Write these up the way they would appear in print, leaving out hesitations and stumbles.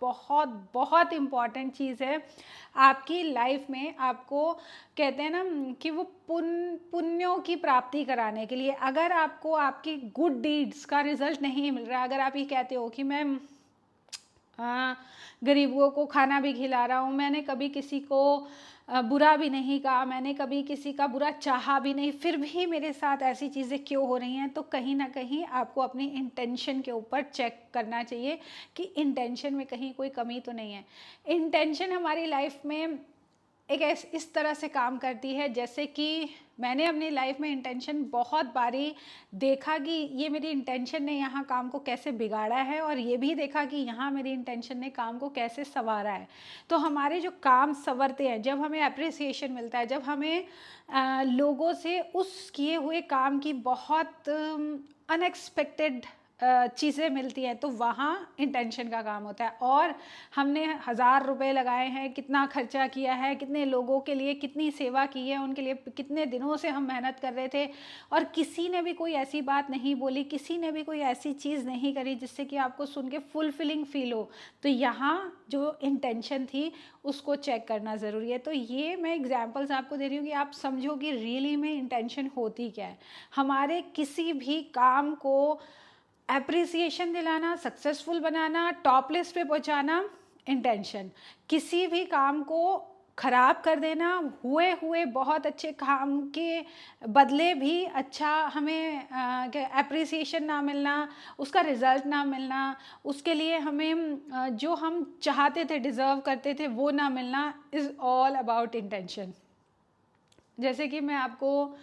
बहुत बहुत इम्पॉर्टेंट चीज़ है आपकी लाइफ में। आपको कहते हैं ना कि वो पुण्यों की प्राप्ति कराने के लिए, अगर आपको आपकी गुड डीड्स का रिजल्ट नहीं मिल रहा, अगर आप ये कहते हो कि मैं गरीबों को खाना भी खिला रहा हूँ, मैंने कभी किसी को बुरा भी नहीं कहा, मैंने कभी किसी का बुरा चाहा भी नहीं, फिर भी मेरे साथ ऐसी चीज़ें क्यों हो रही हैं, तो कहीं ना कहीं आपको अपनी इंटेंशन के ऊपर चेक करना चाहिए कि इंटेंशन में कहीं कोई कमी तो नहीं है। इंटेंशन हमारी लाइफ में एक इस तरह से काम करती है, जैसे कि मैंने अपनी लाइफ में इंटेंशन बहुत बारी देखा कि ये मेरी इंटेंशन ने यहाँ काम को कैसे बिगाड़ा है, और ये भी देखा कि यहाँ मेरी इंटेंशन ने काम को कैसे संवारा है। तो हमारे जो काम संवरते हैं, जब हमें अप्रिसिएशन मिलता है, जब हमें लोगों से उस किए हुए काम की बहुत अनएक्सपेक्टेड चीज़ें मिलती हैं, तो वहाँ इंटेंशन का काम होता है। और हमने 1000 रुपये लगाए हैं, कितना खर्चा किया है, कितने लोगों के लिए कितनी सेवा की है, उनके लिए कितने दिनों से हम मेहनत कर रहे थे, और किसी ने भी कोई ऐसी बात नहीं बोली, किसी ने भी कोई ऐसी चीज़ नहीं करी जिससे कि आपको सुन के फुलफिलिंग फील हो। तो यहाँ जो इंटेंशन थी उसको चेक करना ज़रूरी है। तो ये मैं एग्जाम्पल्स आपको दे रही हूँ कि आप समझो कि रियली में इंटेंशन होती क्या है। हमारे किसी भी काम को एप्रिसिएशन दिलाना, सक्सेसफुल बनाना, टॉप लिस्ट पे पहुंचाना, इंटेंशन। किसी भी काम को ख़राब कर देना, हुए बहुत अच्छे काम के बदले भी अच्छा हमें एप्रिसिएशन ना मिलना, उसका रिज़ल्ट ना मिलना, उसके लिए हमें जो हम चाहते थे, डिज़र्व करते थे, वो ना मिलना, इज़ ऑल अबाउट इंटेंशन। जैसे कि मैं आपको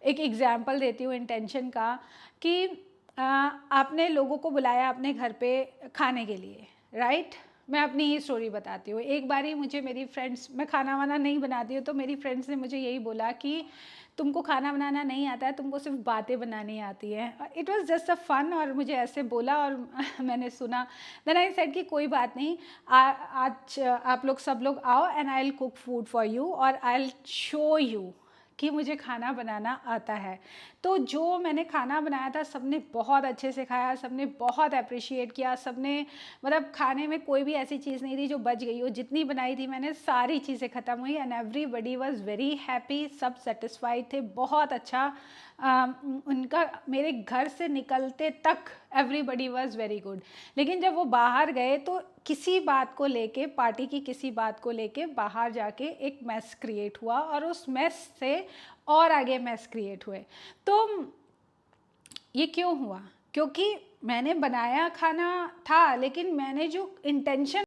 एक एग्ज़ाम्पल देती हूँ इंटेंशन का, कि आपने लोगों को बुलाया अपने घर पे खाने के लिए, राइट। मैं अपनी ही स्टोरी बताती हूँ। एक बारी मुझे मेरी फ्रेंड्स, मैं खाना वाना नहीं बनाती हूँ, तो मेरी फ्रेंड्स ने मुझे यही बोला कि तुमको खाना बनाना नहीं आता है, तुमको सिर्फ बातें बनानी आती हैं। It was just a fun, और मुझे ऐसे बोला और मैंने सुना। देन आई सेड कि कोई बात नहीं, आज आप लोग सब लोग आओ and I will cook food for you, और आई विल शो यू कि मुझे खाना बनाना आता है। तो जो मैंने खाना बनाया था, सबने बहुत अच्छे से खाया, सबने बहुत अप्रिशिएट किया, सबने मतलब खाने में कोई भी ऐसी चीज़ नहीं थी जो बच गई हो। जितनी बनाई थी मैंने सारी चीज़ें ख़त्म हुई, and everybody was very happy, सब सेटिस्फाइड थे। बहुत अच्छा उनका मेरे घर से निकलते तक एवरीबडी वाज वेरी गुड। लेकिन जब वो बाहर गए तो किसी बात को लेके, पार्टी की किसी बात को लेके बाहर जाके एक मैस क्रिएट हुआ, और उस मैस से और आगे मैस क्रिएट हुए। तो ये क्यों हुआ? क्योंकि मैंने बनाया खाना था, लेकिन मैंने जो इंटेंशन